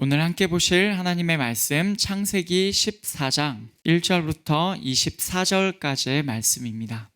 오늘 함께 보실 하나님의 말씀 창세기 14장 1절부터 24절까지의 말씀입니다.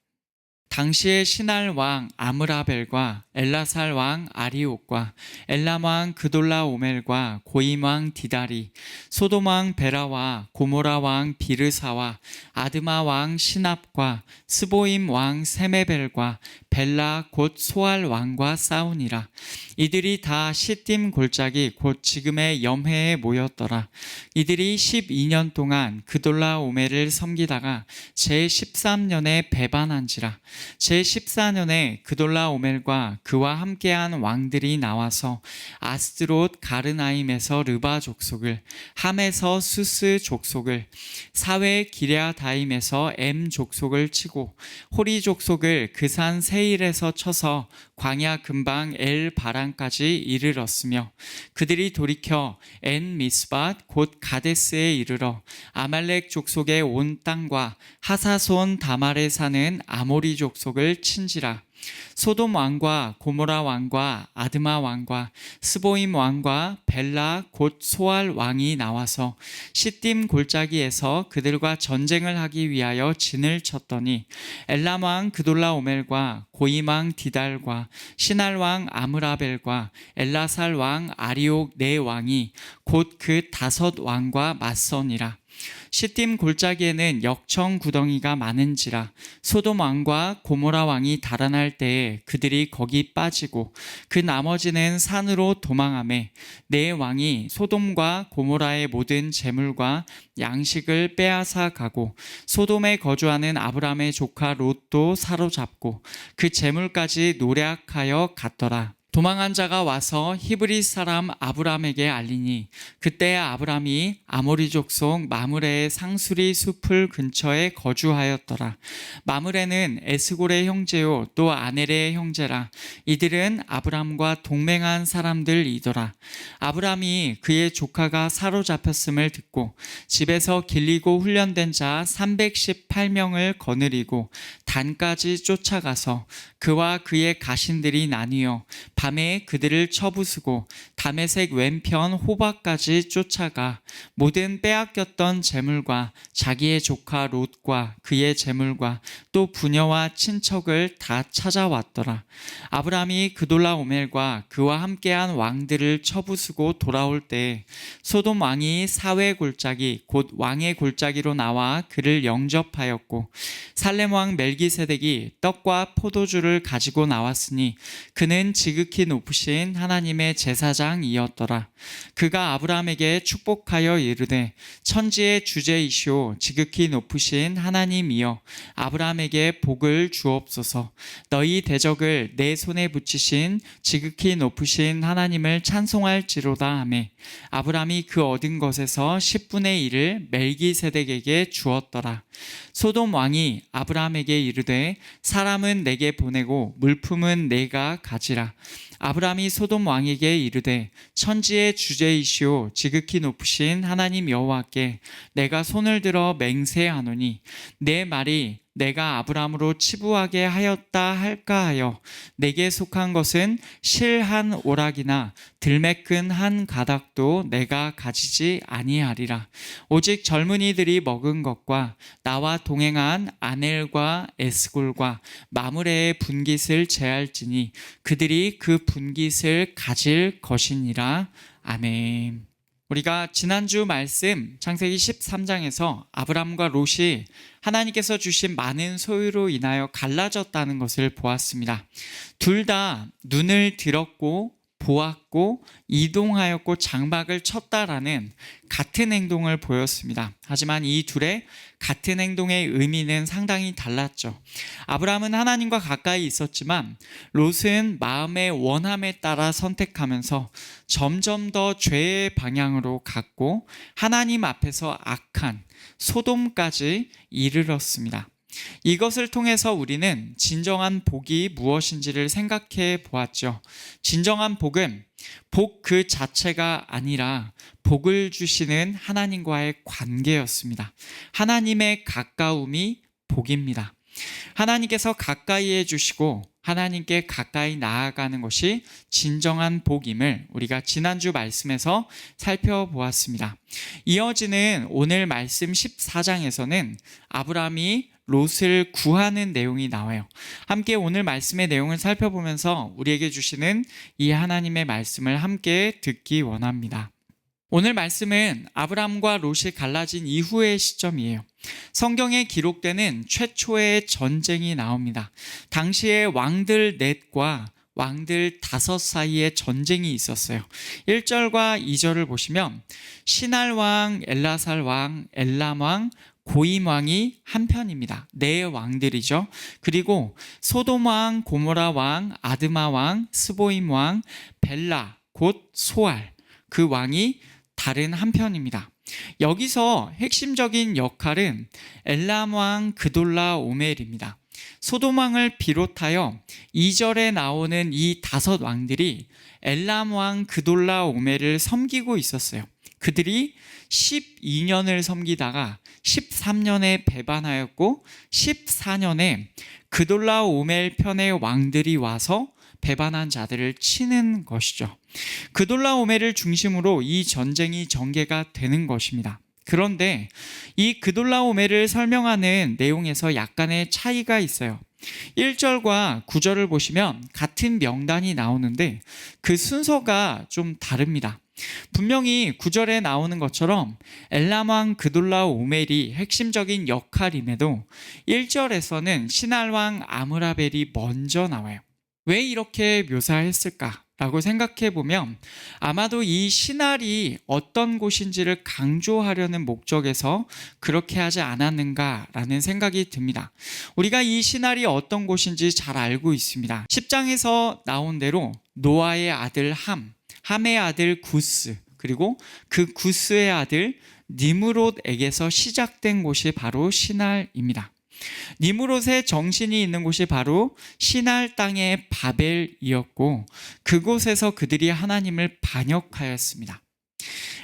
당시에 시날 왕 아므라벨과 엘라살 왕 아리옥과 엘람 왕 그돌라오멜과 고임 왕 디다리, 소돔 왕 베라와 고모라 왕 비르사와 아드마 왕 시납과 스보임 왕 세메벨과 벨라 곧 소알 왕과 싸우니라. 이들이 다 시딤 골짜기 곧 지금의 염해에 모였더라. 이들이 12년 동안 그돌라오멜을 섬기다가 제13년에 배반한지라. 제14년에 그돌라오멜과 그와 함께한 왕들이 나와서 아스드롯 가르나임에서 르바 족속을, 함에서 수스 족속을, 사회 기랴다임에서 엠 족속을 치고 호리 족속을 그 산 세일에서 쳐서 광야 근방 엘 바란까지 이르렀으며, 그들이 돌이켜 엔 미스밧 곧 가데스에 이르러 아말렉 족속의 온 땅과 하사손 다말에 사는 아모리 족속을 친지라. 소돔 왕과 고모라 왕과 아드마 왕과 스보임 왕과 벨라 곧 소알 왕이 나와서 시딤 골짜기에서 그들과 전쟁을 하기 위하여 진을 쳤더니, 엘람 왕 그돌라오멜과 고임 왕 디달과 시날 왕 아므라벨과 엘라살 왕 아리옥 네 왕이 곧 그 5 왕과 맞서니라. 시딤 골짜기에는 역청 구덩이가 많은지라. 소돔 왕과 고모라 왕이 달아날 때에 그들이 거기 빠지고 그 나머지는 산으로 도망하매, 네 왕이 소돔과 고모라의 모든 재물과 양식을 빼앗아 가고 소돔에 거주하는 아브람의 조카 롯도 사로잡고 그 재물까지 노략하여 갔더라. 도망한 자가 와서 히브리 사람 아브람에게 알리니, 그때 아브람이 아모리 족속 마므레의 상수리 숲을 근처에 거주하였더라. 마므레는 에스골의 형제요 또 아넬의 형제라. 이들은 아브람과 동맹한 사람들이더라. 아브람이 그의 조카가 사로잡혔음을 듣고 집에서 길리고 훈련된 자 318명을 거느리고 단까지 쫓아가서 그와 그의 가신들이 나뉘어 밤에 그들을 쳐부수고 다메섹 왼편 호박까지 쫓아가 모든 빼앗겼던 재물과 자기의 조카 롯과 그의 재물과 또 부녀와 친척을 다 찾아왔더라. 아브람이 그돌라오멜과 그와 함께한 왕들을 쳐부수고 돌아올 때 소돔 왕이 사회 골짜기 곧 왕의 골짜기로 나와 그를 영접하였고, 살렘 왕 멜기세덱이 떡과 포도주를 가지고 나왔으니 그는 지극히 높으신 하나님의 제사장이었더라. 그가 아브람에게 축복하여 이르되, 천지의 주제이시오 지극히 높으신 하나님이여 아브람에게 복을 주옵소서. 너희 대적을 내 손에 붙이신 지극히 높으신 하나님을 찬송할지로다 하매, 아브람이 그 얻은 것에서 10분의 1을 멜기세덱에게 주었더라. 소돔 왕이 아브람에게 이르되, 사람은 내게 보내고 물품은 내가 가지라. 아브람이 소돔 왕에게 이르되, 천지의 주제이시오 지극히 높으신 하나님 여호와께 내가 손을 들어 맹세하노니, 내 말이 내가 아브람으로 치부하게 하였다 할까 하여 내게 속한 것은 실 한 오락이나 들매끈 한 가닥도 내가 가지지 아니하리라. 오직 젊은이들이 먹은 것과 나와 동행한 아넬과 에스골과 마므레의 분깃을 제할지니 그들이 그 분깃을 가질 것이니라. 아멘. 우리가 지난주 말씀 창세기 13장에서 아브람과 롯이 하나님께서 주신 많은 소유로 인하여 갈라졌다는 것을 보았습니다. 둘 다 눈을 들었고 보았고 이동하였고 장막을 쳤다라는 같은 행동을 보였습니다. 하지만 이 둘의 같은 행동의 의미는 상당히 달랐죠. 아브람은 하나님과 가까이 있었지만 롯은 마음의 원함에 따라 선택하면서 점점 더 죄의 방향으로 갔고 하나님 앞에서 악한 소돔까지 이르렀습니다. 이것을 통해서 우리는 진정한 복이 무엇인지를 생각해 보았죠. 진정한 복은 복 그 자체가 아니라 복을 주시는 하나님과의 관계였습니다. 하나님의 가까움이 복입니다. 하나님께서 가까이 해주시고 하나님께 가까이 나아가는 것이 진정한 복임을 우리가 지난주 말씀에서 살펴보았습니다. 이어지는 오늘 말씀 14장에서는 아브라함이 롯을 구하는 내용이 나와요. 함께 오늘 말씀의 내용을 살펴보면서 우리에게 주시는 이 하나님의 말씀을 함께 듣기 원합니다. 오늘 말씀은 아브라함과 롯이 갈라진 이후의 시점이에요. 성경에 기록되는 최초의 전쟁이 나옵니다. 당시에 왕들 넷과 왕들 5 사이의 전쟁이 있었어요. 1절과 2절을 보시면 시날 왕, 엘라살 왕, 엘람 왕, 고임 왕이 한편입니다. 네 왕들이죠. 그리고 소돔 왕, 고모라 왕, 아드마 왕, 스보임 왕, 벨라 곧 소알 그 왕이 다른 한편입니다. 여기서 핵심적인 역할은 엘람 왕 그돌라 오멜입니다. 소돔 왕을 비롯하여 2절에 나오는 이 5 왕들이 엘람 왕 그돌라 오멜을 섬기고 있었어요. 그들이 12년을 섬기다가 13년에 배반하였고 14년에 그돌라 오멜 편의 왕들이 와서 배반한 자들을 치는 것이죠. 그돌라 오멜을 중심으로 이 전쟁이 전개가 되는 것입니다. 그런데 이 그돌라 오멜을 설명하는 내용에서 약간의 차이가 있어요. 1절과 9절을 보시면 같은 명단이 나오는데 그 순서가 좀 다릅니다. 분명히 9절에 나오는 것처럼 엘람 왕 그돌라 오멜이 핵심적인 역할임에도 1절에서는 시날 왕 아므라벨이 먼저 나와요. 왜 이렇게 묘사했을까? 라고 생각해 보면 아마도 이 시날이 어떤 곳인지를 강조하려는 목적에서 그렇게 하지 않았는가라는 생각이 듭니다. 우리가 이 시날이 어떤 곳인지 잘 알고 있습니다. 10장에서 나온 대로 노아의 아들 함의 아들 구스, 그리고 그 구스의 아들 니므롯에게서 시작된 곳이 바로 시날입니다. 니므롯의 정신이 있는 곳이 바로 시날 땅의 바벨이었고 그곳에서 그들이 하나님을 반역하였습니다.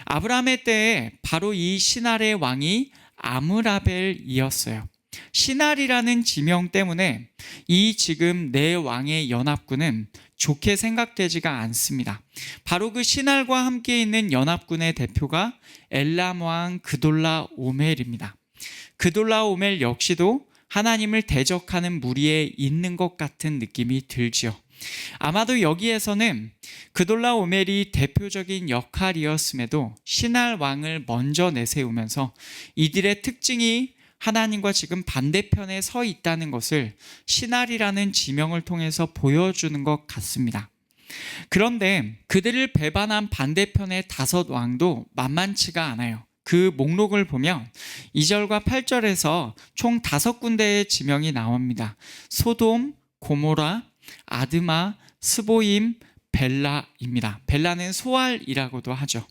아브라함의 때에 바로 이 시날의 왕이 아므라벨이었어요. 시날이라는 지명 때문에 이 지금 네 왕의 연합군은 좋게 생각되지가 않습니다. 바로 그 시날과 함께 있는 연합군의 대표가 엘람 왕 그돌라 오멜입니다. 그돌라 오멜 역시도 하나님을 대적하는 무리에 있는 것 같은 느낌이 들지요. 아마도 여기에서는 그돌라 오멜이 대표적인 역할이었음에도 시날 왕을 먼저 내세우면서 이들의 특징이 하나님과 지금 반대편에 서 있다는 것을 시날이라는 지명을 통해서 보여주는 것 같습니다. 그런데 그들을 배반한 반대편의 5 왕도 만만치가 않아요. 그 목록을 보면 2절과 8절에서 총 5군데의 지명이 나옵니다. 소돔, 고모라, 아드마, 스보임, 벨라입니다. 벨라는 소알이라고도 하죠.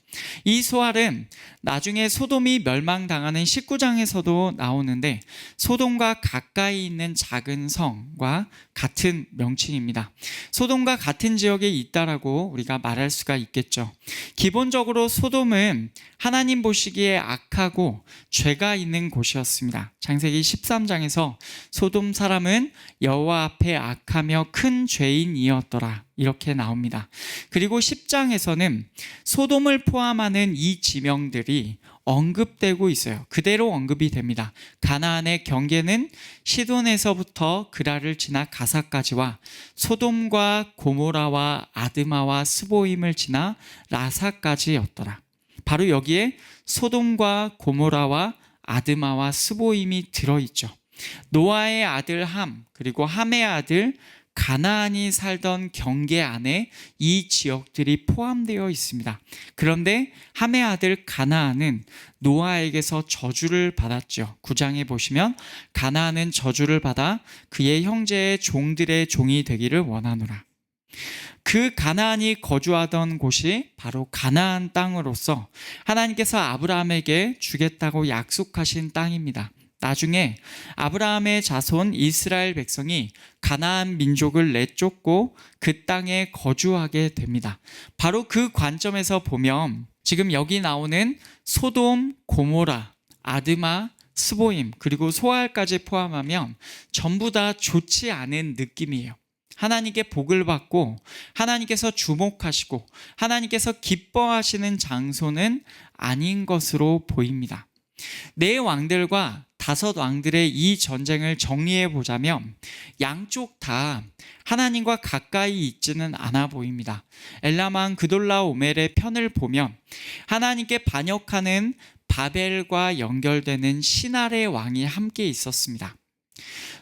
이 소알은 나중에 소돔이 멸망당하는 19장에서도 나오는데 소돔과 가까이 있는 작은 성과 같은 명칭입니다. 소돔과 같은 지역에 있다라고 우리가 말할 수가 있겠죠. 기본적으로 소돔은 하나님 보시기에 악하고 죄가 있는 곳이었습니다. 창세기 13장에서 소돔 사람은 여호와 앞에 악하며 큰 죄인이었더라 이렇게 나옵니다. 그리고 10장에서는 소돔을 포함하는 이 지명들이 언급되고 있어요. 그대로 언급이 됩니다. 가나안의 경계는 시돈에서부터 그라를 지나 가사까지와 소돔과 고모라와 아드마와 스보임을 지나 라사까지였더라. 바로 여기에 소돔과 고모라와 아드마와 스보임이 들어있죠. 노아의 아들 함, 그리고 함의 아들 가나안이 살던 경계 안에 이 지역들이 포함되어 있습니다. 그런데 함의 아들 가나안은 노아에게서 저주를 받았죠. 9장에 보시면 가나안은 저주를 받아 그의 형제의 종들의 종이 되기를 원하노라. 그 가나안이 거주하던 곳이 바로 가나안 땅으로서 하나님께서 아브라함에게 주겠다고 약속하신 땅입니다. 나중에 아브라함의 자손 이스라엘 백성이 가나안 민족을 내쫓고 그 땅에 거주하게 됩니다. 바로 그 관점에서 보면 지금 여기 나오는 소돔, 고모라, 아드마, 스보임, 그리고 소알까지 포함하면 전부 다 좋지 않은 느낌이에요. 하나님께 복을 받고 하나님께서 주목하시고 하나님께서 기뻐하시는 장소는 아닌 것으로 보입니다. 네 왕들과 다섯 왕들의 이 전쟁을 정리해 보자면 양쪽 다 하나님과 가까이 있지는 않아 보입니다. 엘람왕 그돌라오멜의 편을 보면 하나님께 반역하는 바벨과 연결되는 신할의 왕이 함께 있었습니다.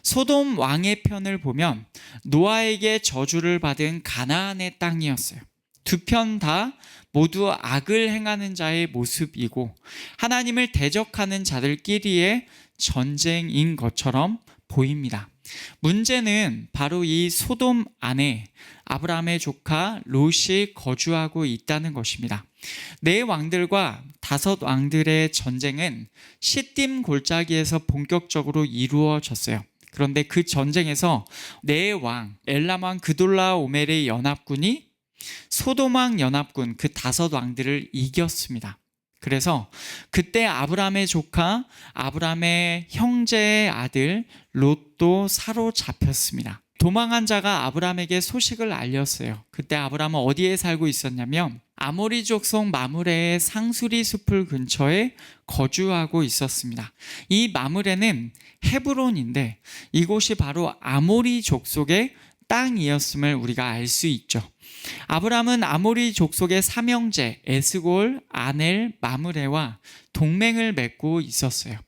소돔 왕의 편을 보면 노아에게 저주를 받은 가나안의 땅이었어요. 두 편 다 모두 악을 행하는 자의 모습이고 하나님을 대적하는 자들끼리의 전쟁인 것처럼 보입니다. 문제는 바로 이 소돔 안에 아브라함의 조카 롯이 거주하고 있다는 것입니다. 네 왕들과 다섯 왕들의 전쟁은 시딤 골짜기에서 본격적으로 이루어졌어요. 그런데 그 전쟁에서 네 왕, 엘람 왕 그돌라오멜의 연합군이 소돔 왕 연합군 그 다섯 왕들을 이겼습니다. 그래서 그때 아브라함의 조카, 아브라함의 형제의 아들 롯도 사로잡혔습니다. 도망한 자가 아브라함에게 소식을 알렸어요. 그때 아브라함은 어디에 살고 있었냐면 아모리 족속 마므레의 상수리 숲을 근처에 거주하고 있었습니다. 이 마므레는 헤브론인데 이곳이 바로 아모리 족속의 땅이었음을 우리가 알 수 있죠. 아브라함은 아모리 족속의 삼형제 에스골, 아넬, 마므레와 동맹을 맺고 있었어요.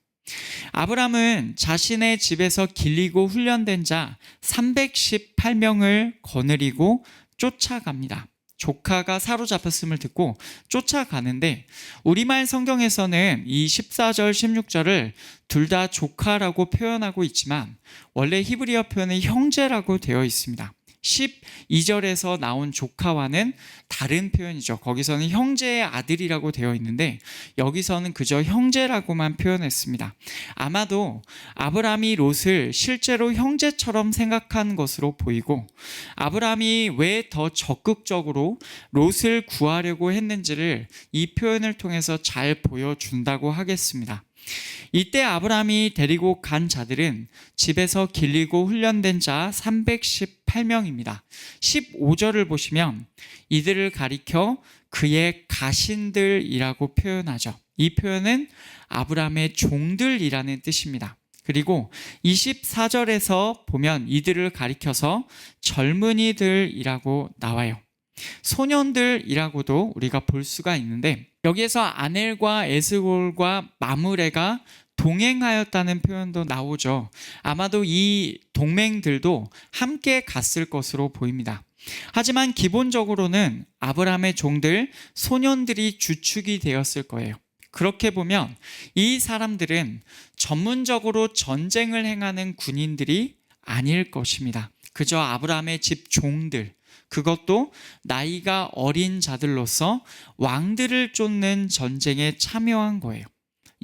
아브라함은 자신의 집에서 길리고 훈련된 자 318명을 거느리고 쫓아갑니다. 조카가 사로잡혔음을 듣고 쫓아가는데 우리말 성경에서는 이 14절, 16절을 둘 다 조카라고 표현하고 있지만 원래 히브리어 표현은 형제라고 되어 있습니다. 12절에서 나온 조카와는 다른 표현이죠. 거기서는 형제의 아들이라고 되어 있는데 여기서는 그저 형제라고만 표현했습니다. 아마도 아브라함이 롯을 실제로 형제처럼 생각한 것으로 보이고 아브라함이 왜 더 적극적으로 롯을 구하려고 했는지를 이 표현을 통해서 잘 보여준다고 하겠습니다. 이때 아브라함이 데리고 간 자들은 집에서 길리고 훈련된 자 318명입니다. 15절을 보시면 이들을 가리켜 그의 가신들이라고 표현하죠. 이 표현은 아브라함의 종들이라는 뜻입니다. 그리고 24절에서 보면 이들을 가리켜서 젊은이들이라고 나와요. 소년들이라고도 우리가 볼 수가 있는데 여기에서 아넬과 에스골과 마므레가 동행하였다는 표현도 나오죠. 아마도 이 동맹들도 함께 갔을 것으로 보입니다. 하지만 기본적으로는 아브라함의 종들, 소년들이 주축이 되었을 거예요. 그렇게 보면 이 사람들은 전문적으로 전쟁을 행하는 군인들이 아닐 것입니다. 그저 아브라함의 집 종들, 그것도 나이가 어린 자들로서 왕들을 쫓는 전쟁에 참여한 거예요.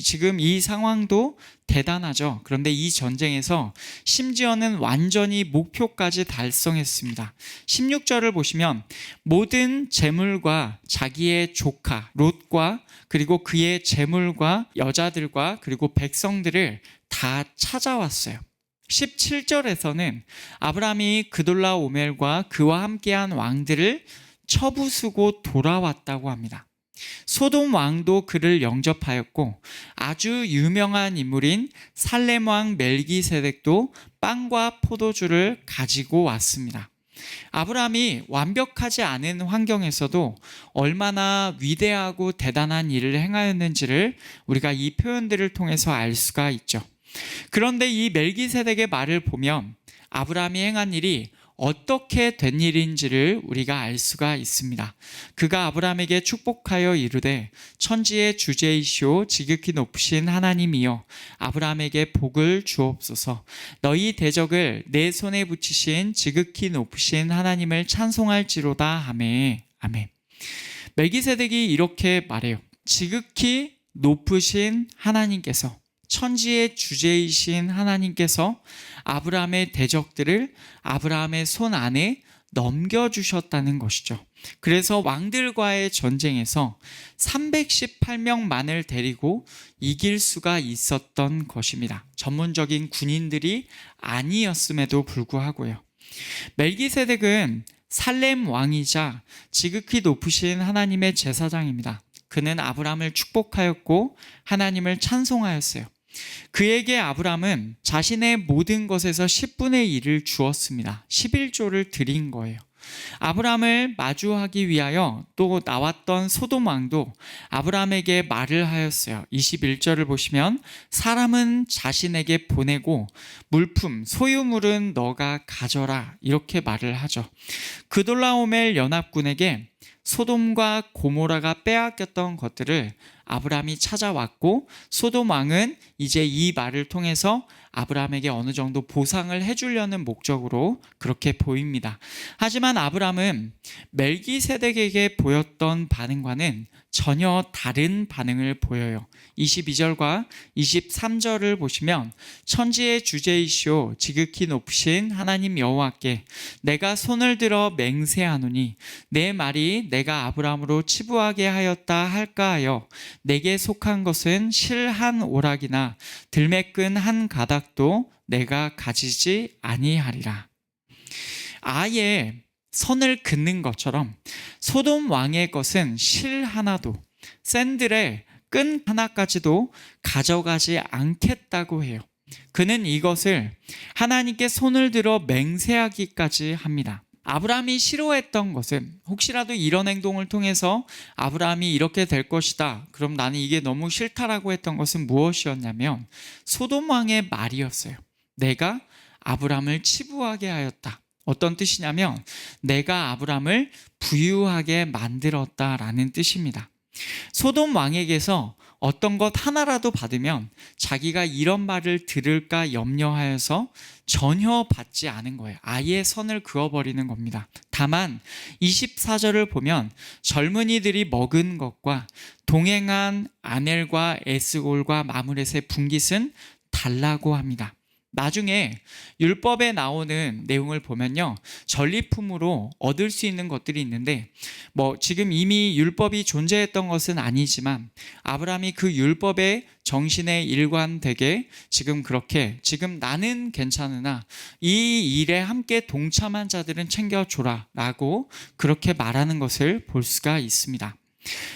지금 이 상황도 대단하죠. 그런데 이 전쟁에서 심지어는 완전히 목표까지 달성했습니다. 16절을 보시면 모든 재물과 자기의 조카 롯과 그리고 그의 재물과 여자들과 그리고 백성들을 다 찾아왔어요. 17절에서는 아브라함이 그돌라오멜과 그와 함께한 왕들을 처부수고 돌아왔다고 합니다. 소돔 왕도 그를 영접하였고 아주 유명한 인물인 살렘 왕 멜기세덱도 빵과 포도주를 가지고 왔습니다. 아브라함이 완벽하지 않은 환경에서도 얼마나 위대하고 대단한 일을 행하였는지를 우리가 이 표현들을 통해서 알 수가 있죠. 그런데 이 멜기세덱의 말을 보면 아브라함이 행한 일이 어떻게 된 일인지를 우리가 알 수가 있습니다. 그가 아브라함에게 축복하여 이르되 천지의 주제이시오 지극히 높으신 하나님이여 아브라함에게 복을 주옵소서. 너희 대적을 내 손에 붙이신 지극히 높으신 하나님을 찬송할지로다 하매. 아멘. 멜기세덱이 이렇게 말해요. 지극히 높으신 하나님께서, 천지의 주제이신 하나님께서 아브라함의 대적들을 아브라함의 손 안에 넘겨주셨다는 것이죠. 그래서 왕들과의 전쟁에서 318명만을 데리고 이길 수가 있었던 것입니다. 전문적인 군인들이 아니었음에도 불구하고요. 멜기세덱은 살렘 왕이자 지극히 높으신 하나님의 제사장입니다. 그는 아브라함을 축복하였고 하나님을 찬송하였어요. 그에게 아브라함은 자신의 모든 것에서 10분의 1을 주었습니다. 11조를 드린 거예요. 아브라함을 마주하기 위하여 또 나왔던 소돔 왕도 아브라함에게 말을 하였어요. 21절을 보시면 사람은 자신에게 보내고 물품, 소유물은 너가 가져라 이렇게 말을 하죠. 그돌라오멜 연합군에게 소돔과 고모라가 빼앗겼던 것들을 아브라함이 찾아왔고 소돔 왕은 이제 이 말을 통해서 아브라함에게 어느 정도 보상을 해주려는 목적으로 그렇게 보입니다. 하지만 아브라함은 멜기세덱에게 보였던 반응과는 전혀 다른 반응을 보여요. 22절과 23절을 보시면 천지의 주제이시오 지극히 높으신 하나님 여호와께 내가 손을 들어 맹세하노니 내 말이 내가 아브라함으로 치부하게 하였다 할까 하여 내게 속한 것은 실 한 오락이나 들매끈 한 가닥도 내가 가지지 아니하리라. 아예 선을 긋는 것처럼 소돔 왕의 것은 실 하나도 샌들의 끈 하나까지도 가져가지 않겠다고 해요. 그는 이것을 하나님께 손을 들어 맹세하기까지 합니다. 아브라함이 싫어했던 것은 혹시라도 이런 행동을 통해서 아브라함이 이렇게 될 것이다. 그럼 나는 이게 너무 싫다라고 했던 것은 무엇이었냐면 소돔 왕의 말이었어요. 내가 아브라함을 치부하게 하였다. 어떤 뜻이냐면 내가 아브라함을 부유하게 만들었다라는 뜻입니다. 소돔 왕에게서 어떤 것 하나라도 받으면 자기가 이런 말을 들을까 염려하여서 전혀 받지 않은 거예요. 아예 선을 그어버리는 겁니다. 다만 24절을 보면 젊은이들이 먹은 것과 동행한 아넬과 에스골과 마므렛의 분깃은 달라고 합니다. 나중에 율법에 나오는 내용을 보면요, 전리품으로 얻을 수 있는 것들이 있는데 지금 이미 율법이 존재했던 것은 아니지만 아브라함이 그 율법의 정신에 일관되게 지금 나는 괜찮으나 이 일에 함께 동참한 자들은 챙겨줘라 라고 그렇게 말하는 것을 볼 수가 있습니다.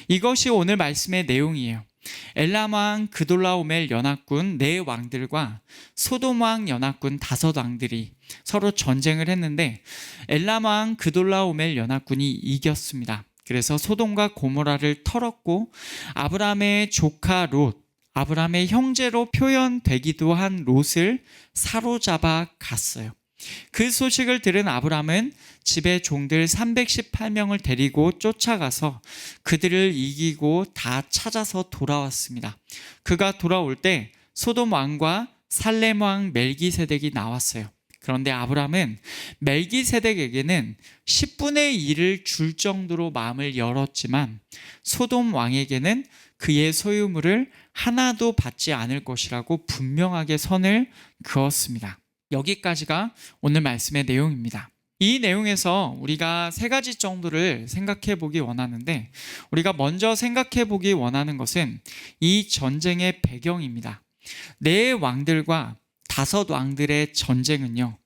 이것이 오늘 말씀의 내용이에요. 엘람 왕 그돌라오멜 연합군 4왕들과 소돔 왕 연합군 5왕들이 서로 전쟁을 했는데 엘람 왕 그돌라오멜 연합군이 이겼습니다. 그래서 소돔과 고모라를 털었고 아브라함의 조카 롯, 아브라함의 형제로 표현되기도 한 롯을 사로잡아 갔어요. 그 소식을 들은 아브라함은 집의 종들 318명을 데리고 쫓아가서 그들을 이기고 다 찾아서 돌아왔습니다. 그가 돌아올 때 소돔 왕과 살렘 왕 멜기세덱이 나왔어요. 그런데 아브라함은 멜기세덱에게는 10분의 1을 줄 정도로 마음을 열었지만 소돔 왕에게는 그의 소유물을 하나도 받지 않을 것이라고 분명하게 선을 그었습니다. 여기까지가 오늘 말씀의 내용입니다. 이 내용에서 우리가 3가지 정도를 생각해 보기 원하는데 우리가 먼저 생각해 보기 원하는 것은 이 전쟁의 배경입니다. 4왕들과 5왕들의 전쟁은요,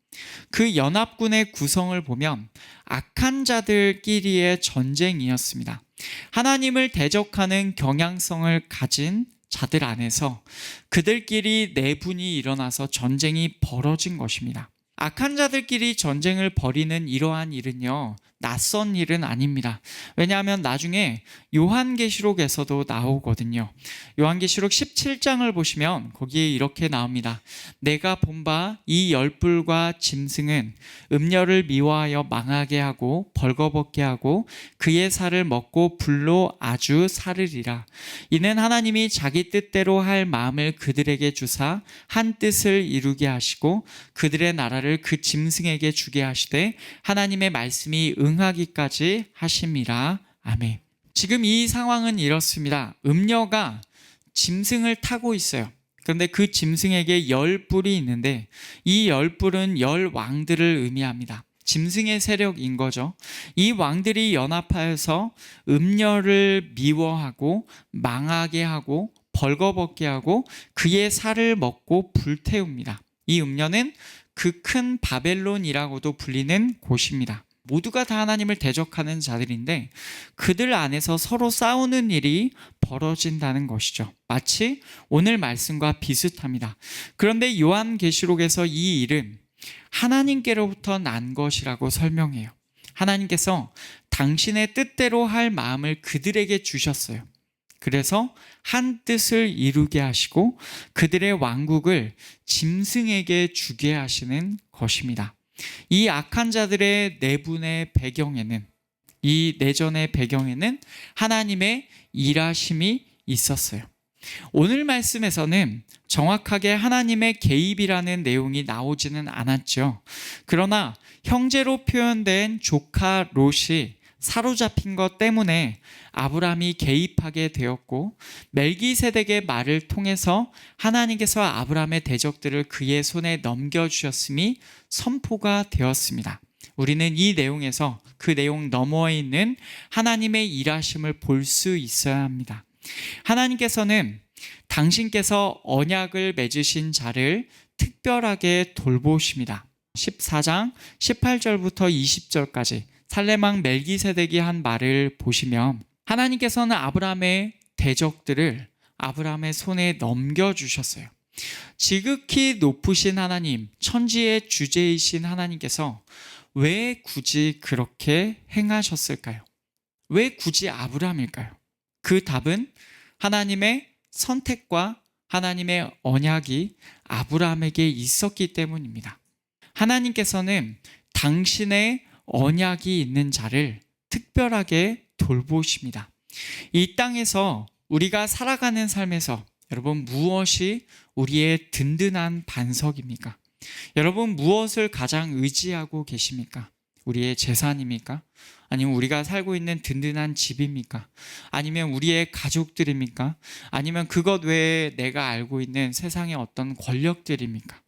그 연합군의 구성을 보면 악한 자들끼리의 전쟁이었습니다. 하나님을 대적하는 경향성을 가진 자들 안에서 그들끼리 내분이 일어나서 전쟁이 벌어진 것입니다. 악한 자들끼리 전쟁을 벌이는 이러한 일은요, 낯선 일은 아닙니다. 왜냐하면 나중에 요한계시록에서도 나오거든요. 요한계시록 17장을 보시면 거기에 이렇게 나옵니다. 내가 본 바 이 열불과 짐승은 음녀를 미워하여 망하게 하고 벌거벗게 하고 그의 살을 먹고 불로 아주 사르리라. 이는 하나님이 자기 뜻대로 할 마음을 그들에게 주사 한 뜻을 이루게 하시고 그들의 나라를 그 짐승에게 주게 하시되 하나님의 말씀이 응하기까지 하심이라. 아멘. 지금 이 상황은 이렇습니다. 음녀가 짐승을 타고 있어요. 그런데 그 짐승에게 10뿔이 있는데 이 10뿔은 10왕들을 의미합니다. 짐승의 세력인 거죠. 이 왕들이 연합하여서 음녀를 미워하고 망하게 하고 벌거벗게 하고 그의 살을 먹고 불태웁니다. 이 음녀는 그 큰 바벨론이라고도 불리는 곳입니다. 모두가 다 하나님을 대적하는 자들인데 그들 안에서 서로 싸우는 일이 벌어진다는 것이죠. 마치 오늘 말씀과 비슷합니다. 그런데 요한계시록에서 이 일은 하나님께로부터 난 것이라고 설명해요. 하나님께서 당신의 뜻대로 할 마음을 그들에게 주셨어요. 그래서 한 뜻을 이루게 하시고 그들의 왕국을 짐승에게 주게 하시는 것입니다. 이 악한 자들의 내분의 배경에는, 이 내전의 배경에는 하나님의 일하심이 있었어요. 오늘 말씀에서는 정확하게 하나님의 개입이라는 내용이 나오지는 않았죠. 그러나 형제로 표현된 조카 롯이 사로잡힌 것 때문에 아브라함이 개입하게 되었고 멜기세덱의 말을 통해서 하나님께서 아브라함의 대적들을 그의 손에 넘겨주셨음이 선포가 되었습니다. 우리는 이 내용에서 그 내용 너머에 있는 하나님의 일하심을 볼 수 있어야 합니다. 하나님께서는 당신께서 언약을 맺으신 자를 특별하게 돌보십니다. 14장 18절부터 20절까지 살레망 멜기세덱이 한 말을 보시면 하나님께서는 아브라함의 대적들을 아브라함의 손에 넘겨주셨어요. 지극히 높으신 하나님, 천지의 주제이신 하나님께서 왜 굳이 그렇게 행하셨을까요? 왜 굳이 아브라함일까요? 그 답은 하나님의 선택과 하나님의 언약이 아브라함에게 있었기 때문입니다. 하나님께서는 당신의 언약이 있는 자를 특별하게 돌보십니다. 이 땅에서 우리가 살아가는 삶에서 여러분 무엇이 우리의 든든한 반석입니까? 여러분 무엇을 가장 의지하고 계십니까? 우리의 재산입니까? 아니면 우리가 살고 있는 든든한 집입니까? 아니면 우리의 가족들입니까? 아니면 그것 외에 내가 알고 있는 세상의 어떤 권력들입니까?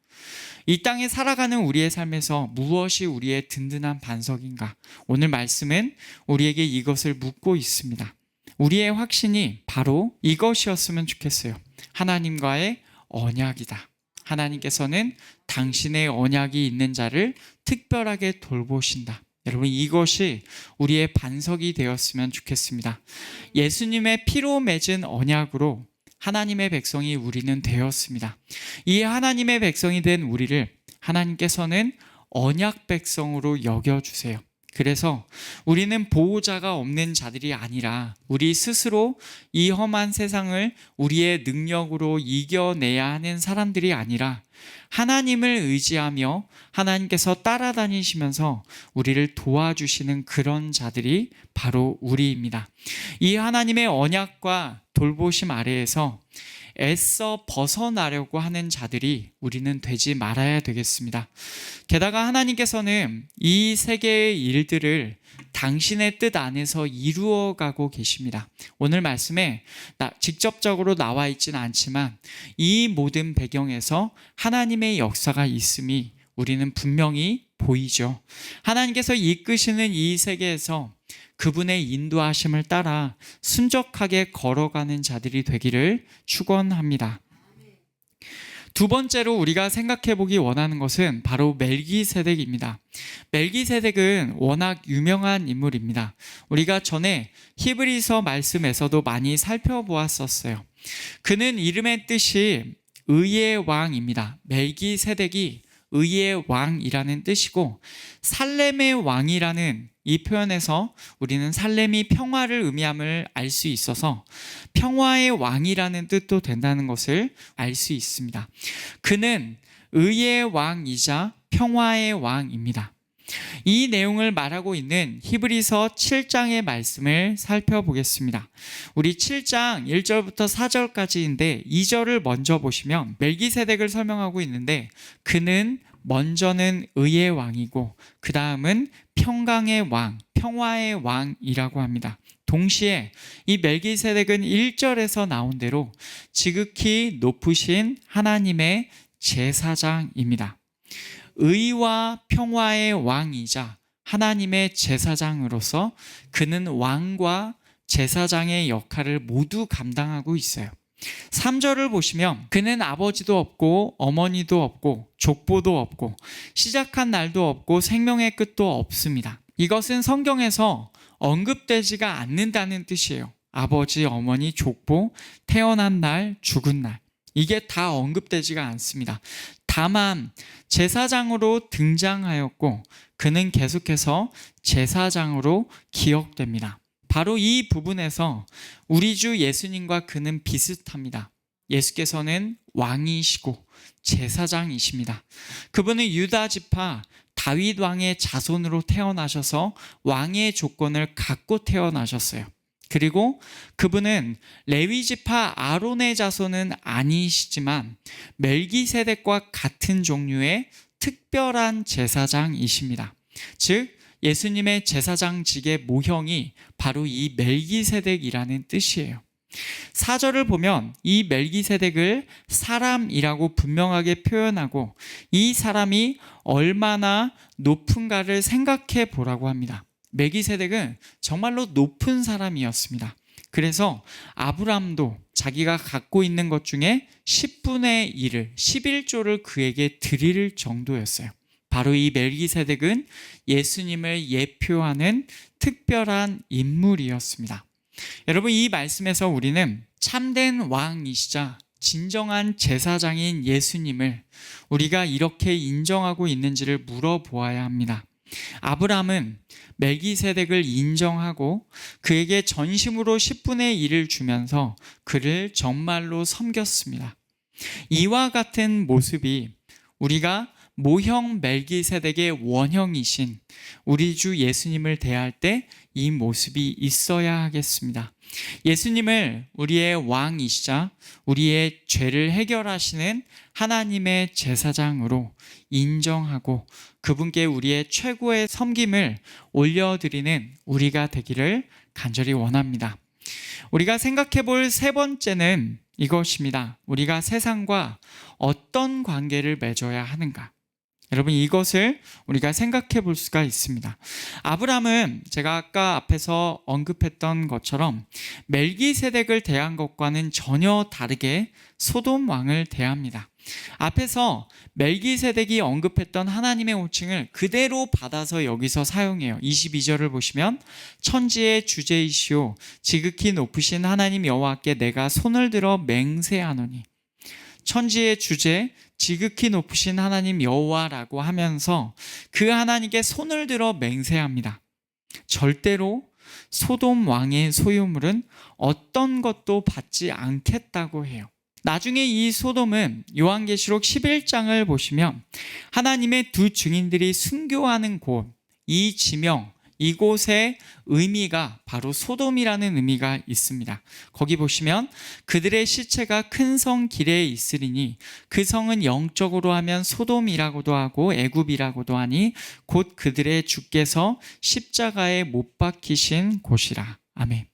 이 땅에 살아가는 우리의 삶에서 무엇이 우리의 든든한 반석인가? 오늘 말씀은 우리에게 이것을 묻고 있습니다. 우리의 확신이 바로 이것이었으면 좋겠어요. 하나님과의 언약이다. 하나님께서는 당신의 언약이 있는 자를 특별하게 돌보신다. 여러분 이것이 우리의 반석이 되었으면 좋겠습니다. 예수님의 피로 맺은 언약으로 하나님의 백성이 우리는 되었습니다. 이 하나님의 백성이 된 우리를 하나님께서는 언약 백성으로 여겨주세요. 그래서 우리는 보호자가 없는 자들이 아니라 우리 스스로 이 험한 세상을 우리의 능력으로 이겨내야 하는 사람들이 아니라 하나님을 의지하며 하나님께서 따라다니시면서 우리를 도와주시는 그런 자들이 바로 우리입니다. 이 하나님의 언약과 돌보심 아래에서 애써 벗어나려고 하는 자들이 우리는 되지 말아야 되겠습니다. 게다가 하나님께서는 이 세계의 일들을 당신의 뜻 안에서 이루어가고 계십니다. 오늘 말씀에 직접적으로 나와 있지는 않지만 이 모든 배경에서 하나님의 역사가 있음이 우리는 분명히 보이죠. 하나님께서 이끄시는 이 세계에서 그분의 인도하심을 따라 순적하게 걸어가는 자들이 되기를 축원합니다. 두 번째로 우리가 생각해 보기 원하는 것은 바로 멜기세덱입니다. 멜기세덱은 워낙 유명한 인물입니다. 우리가 전에 히브리서 말씀에서도 많이 살펴보았었어요. 그는 이름의 뜻이 의의 왕입니다. 멜기세덱이 의의 왕이라는 뜻이고 살렘의 왕이라는 이 표현에서 우리는 살렘이 평화를 의미함을 알 수 있어서 평화의 왕이라는 뜻도 된다는 것을 알 수 있습니다. 그는 의의 왕이자 평화의 왕입니다. 이 내용을 말하고 있는 히브리서 7장의 말씀을 살펴보겠습니다. 우리 7장 1절부터 4절까지인데 2절을 먼저 보시면 멜기세덱을 설명하고 있는데 그는 먼저는 의의 왕이고 그 다음은 평강의 왕, 평화의 왕이라고 합니다. 동시에 이 멜기세덱은 1절에서 나온 대로 지극히 높으신 하나님의 제사장입니다. 의와 평화의 왕이자 하나님의 제사장으로서 그는 왕과 제사장의 역할을 모두 감당하고 있어요. 3절을 보시면 그는 아버지도 없고 어머니도 없고 족보도 없고 시작한 날도 없고 생명의 끝도 없습니다. 이것은 성경에서 언급되지가 않는다는 뜻이에요. 아버지, 어머니, 족보, 태어난 날, 죽은 날. 이게 다 언급되지가 않습니다. 다만 제사장으로 등장하였고 그는 계속해서 제사장으로 기억됩니다. 바로 이 부분에서 우리 주 예수님과 그는 비슷합니다. 예수께서는 왕이시고 제사장이십니다. 그분은 유다 지파 다윗 왕의 자손으로 태어나셔서 왕의 조건을 갖고 태어나셨어요. 그리고 그분은 레위 지파 아론의 자손은 아니시지만 멜기세덱과 같은 종류의 특별한 제사장이십니다. 즉 예수님의 제사장직의 모형이 바로 이 멜기세덱이라는 뜻이에요. 4절을 보면 이 멜기세덱을 사람이라고 분명하게 표현하고 이 사람이 얼마나 높은가를 생각해 보라고 합니다. 멜기세덱은 정말로 높은 사람이었습니다. 그래서 아브람도 자기가 갖고 있는 것 중에 10분의 1을 11조를 그에게 드릴 정도였어요. 바로 이 멜기세덱은 예수님을 예표하는 특별한 인물이었습니다. 여러분, 이 말씀에서 우리는 참된 왕이시자 진정한 제사장인 예수님을 우리가 이렇게 인정하고 있는지를 물어보아야 합니다. 아브람은 멜기세덱을 인정하고 그에게 전심으로 10분의 1을 주면서 그를 정말로 섬겼습니다. 이와 같은 모습이 우리가 모형 멜기세덱의 원형이신 우리 주 예수님을 대할 때 이 모습이 있어야 하겠습니다. 예수님을 우리의 왕이시자 우리의 죄를 해결하시는 하나님의 제사장으로 인정하고 그분께 우리의 최고의 섬김을 올려드리는 우리가 되기를 간절히 원합니다. 우리가 생각해 볼 세 번째는 이것입니다. 우리가 세상과 어떤 관계를 맺어야 하는가? 여러분, 이것을 우리가 생각해 볼 수가 있습니다. 아브람은 제가 아까 앞에서 언급했던 것처럼 멜기세덱을 대한 것과는 전혀 다르게 소돔 왕을 대합니다. 앞에서 멜기세덱이 언급했던 하나님의 호칭을 그대로 받아서 여기서 사용해요. 22절을 보시면 천지의 주제이시오 지극히 높으신 하나님 여호와께 내가 손을 들어 맹세하노니, 천지의 주제 지극히 높으신 하나님 여호와라고 하면서 그 하나님께 손을 들어 맹세합니다. 절대로 소돔 왕의 소유물은 어떤 것도 받지 않겠다고 해요. 나중에 이 소돔은 요한계시록 11장을 보시면 하나님의 두 증인들이 순교하는 곳, 이 지명, 이곳의 의미가 바로 소돔이라는 의미가 있습니다. 거기 보시면 그들의 시체가 큰 성 길에 있으리니 그 성은 영적으로 하면 소돔이라고도 하고 애굽이라고도 하니 곧 그들의 주께서 십자가에 못 박히신 곳이라. 아멘.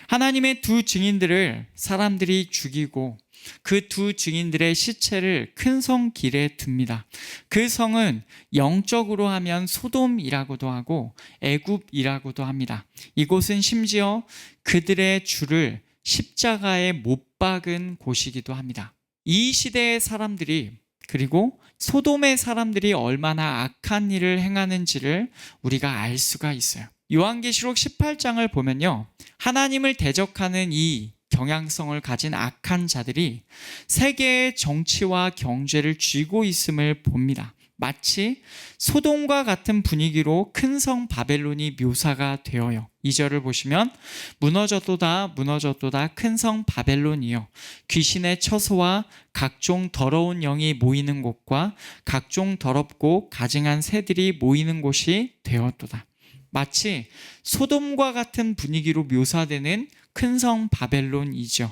하나님의 두 증인들을 사람들이 죽이고 그 두 증인들의 시체를 큰 성 길에 둡니다. 그 성은 영적으로 하면 소돔이라고도 하고 애굽이라고도 합니다. 이곳은 심지어 그들의 주를 십자가에 못 박은 곳이기도 합니다. 이 시대의 사람들이, 그리고 소돔의 사람들이 얼마나 악한 일을 행하는지를 우리가 알 수가 있어요. 요한계시록 18장을 보면요, 하나님을 대적하는 이 경향성을 가진 악한 자들이 세계의 정치와 경제를 쥐고 있음을 봅니다. 마치 소돔과 같은 분위기로 큰 성 바벨론이 묘사가 되어요. 2절을 보시면 무너졌도다 무너졌도다 큰 성 바벨론이여 귀신의 처소와 각종 더러운 영이 모이는 곳과 각종 더럽고 가증한 새들이 모이는 곳이 되었도다. 마치 소돔과 같은 분위기로 묘사되는 큰 성 바벨론이죠.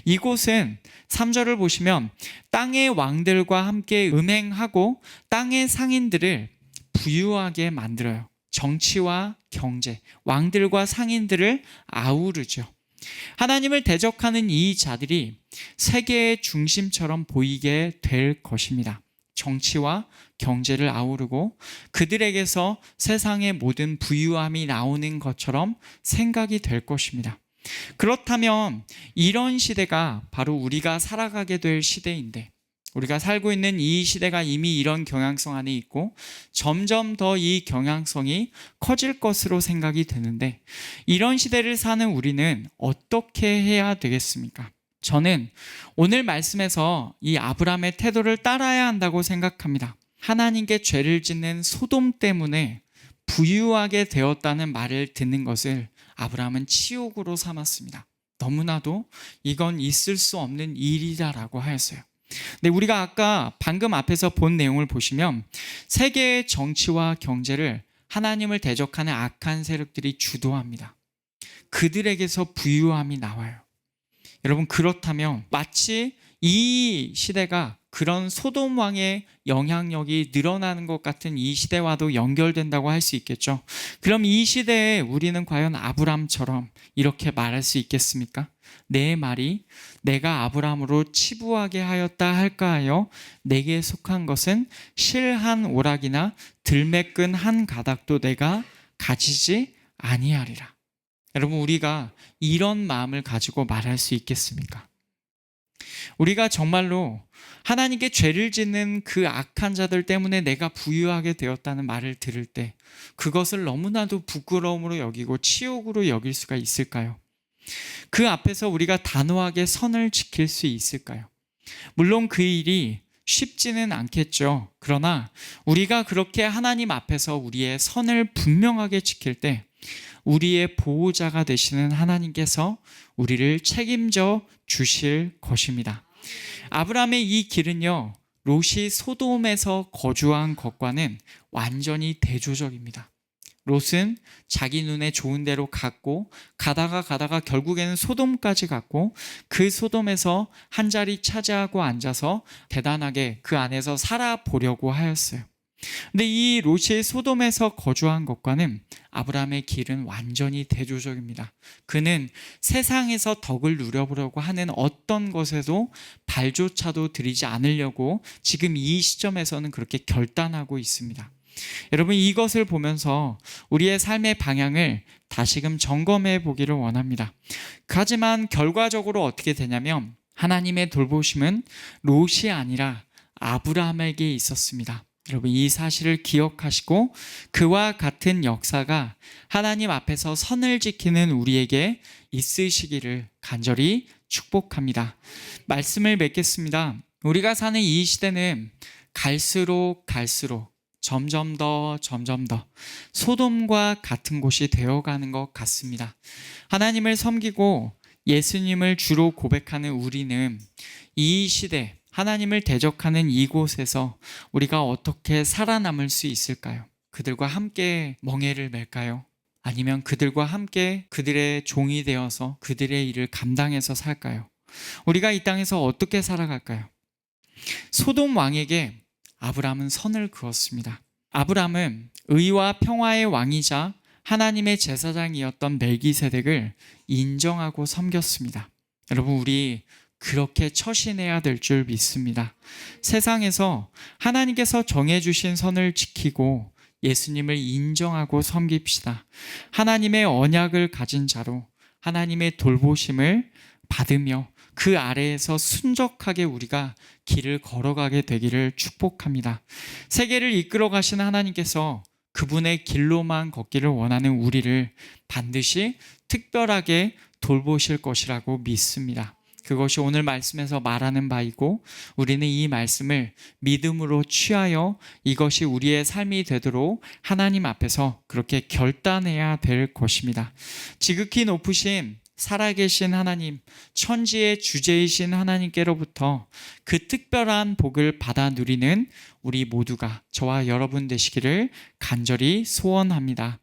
이곳은 3절을 보시면 땅의 왕들과 함께 음행하고 땅의 상인들을 부유하게 만들어요. 정치와 경제, 왕들과 상인들을 아우르죠. 하나님을 대적하는 이 자들이 세계의 중심처럼 보이게 될 것입니다. 정치와 경제를 아우르고 그들에게서 세상의 모든 부유함이 나오는 것처럼 생각이 될 것입니다. 그렇다면 이런 시대가 바로 우리가 살아가게 될 시대인데, 우리가 살고 있는 이 시대가 이미 이런 경향성 안에 있고 점점 더 이 경향성이 커질 것으로 생각이 되는데, 이런 시대를 사는 우리는 어떻게 해야 되겠습니까? 저는 오늘 말씀에서 이 아브라함의 태도를 따라야 한다고 생각합니다. 하나님께 죄를 짓는 소돔 때문에 부유하게 되었다는 말을 듣는 것을 아브라함은 치욕으로 삼았습니다. 너무나도 이건 있을 수 없는 일이다라고 하였어요. 근데 우리가 아까 방금 앞에서 본 내용을 보시면 세계의 정치와 경제를 하나님을 대적하는 악한 세력들이 주도합니다. 그들에게서 부유함이 나와요. 여러분, 그렇다면 마치 이 시대가 그런 소돔 왕의 영향력이 늘어나는 것 같은 이 시대와도 연결된다고 할 수 있겠죠. 그럼 이 시대에 우리는 과연 아브람처럼 이렇게 말할 수 있겠습니까? 내 말이 내가 아브람으로 치부하게 하였다 할까 하여 내게 속한 것은 실 한 오락이나 들매끈 한 가닥도 내가 가지지 아니하리라. 여러분, 우리가 이런 마음을 가지고 말할 수 있겠습니까? 우리가 정말로 하나님께 죄를 짓는 그 악한 자들 때문에 내가 부유하게 되었다는 말을 들을 때 그것을 너무나도 부끄러움으로 여기고 치욕으로 여길 수가 있을까요? 그 앞에서 우리가 단호하게 선을 지킬 수 있을까요? 물론 그 일이 쉽지는 않겠죠. 그러나 우리가 그렇게 하나님 앞에서 우리의 선을 분명하게 지킬 때 우리의 보호자가 되시는 하나님께서 우리를 책임져 주실 것입니다. 아브라함의 이 길은요, 롯이 소돔에서 거주한 것과는 완전히 대조적입니다. 롯은 자기 눈에 좋은 데로 갔고 가다가 결국에는 소돔까지 갔고 그 소돔에서 한 자리 차지하고 앉아서 대단하게 그 안에서 살아보려고 하였어요. 근데 이 롯이 소돔에서 거주한 것과는 아브라함의 길은 완전히 대조적입니다. 그는 세상에서 덕을 누려보려고 하는 어떤 것에도 발조차도 들이지 않으려고 지금 이 시점에서는 그렇게 결단하고 있습니다. 여러분, 이것을 보면서 우리의 삶의 방향을 다시금 점검해 보기를 원합니다. 하지만 결과적으로 어떻게 되냐면 하나님의 돌보심은 롯이 아니라 아브라함에게 있었습니다. 여러분, 이 사실을 기억하시고 그와 같은 역사가 하나님 앞에서 선을 지키는 우리에게 있으시기를 간절히 축복합니다. 말씀을 맺겠습니다. 우리가 사는 이 시대는 갈수록 점점 더 소돔과 같은 곳이 되어가는 것 같습니다. 하나님을 섬기고 예수님을 주로 고백하는 우리는 이 시대, 하나님을 대적하는 이곳에서 우리가 어떻게 살아남을 수 있을까요? 그들과 함께 멍에를 맬까요? 아니면 그들과 함께 그들의 종이 되어서 그들의 일을 감당해서 살까요? 우리가 이 땅에서 어떻게 살아갈까요? 소돔 왕에게 아브라함은 선을 그었습니다. 아브라함은 의와 평화의 왕이자 하나님의 제사장이었던 멜기세덱을 인정하고 섬겼습니다. 여러분, 우리 그렇게 처신해야 될 줄 믿습니다. 세상에서 하나님께서 정해주신 선을 지키고 예수님을 인정하고 섬깁시다. 하나님의 언약을 가진 자로 하나님의 돌보심을 받으며 그 아래에서 순적하게 우리가 길을 걸어가게 되기를 축복합니다. 세계를 이끌어 가시는 하나님께서 그분의 길로만 걷기를 원하는 우리를 반드시 특별하게 돌보실 것이라고 믿습니다. 그것이 오늘 말씀에서 말하는 바이고 우리는 이 말씀을 믿음으로 취하여 이것이 우리의 삶이 되도록 하나님 앞에서 그렇게 결단해야 될 것입니다. 지극히 높으신 살아계신 하나님, 천지의 주제이신 하나님께로부터 그 특별한 복을 받아 누리는 우리 모두가 저와 여러분 되시기를 간절히 소원합니다.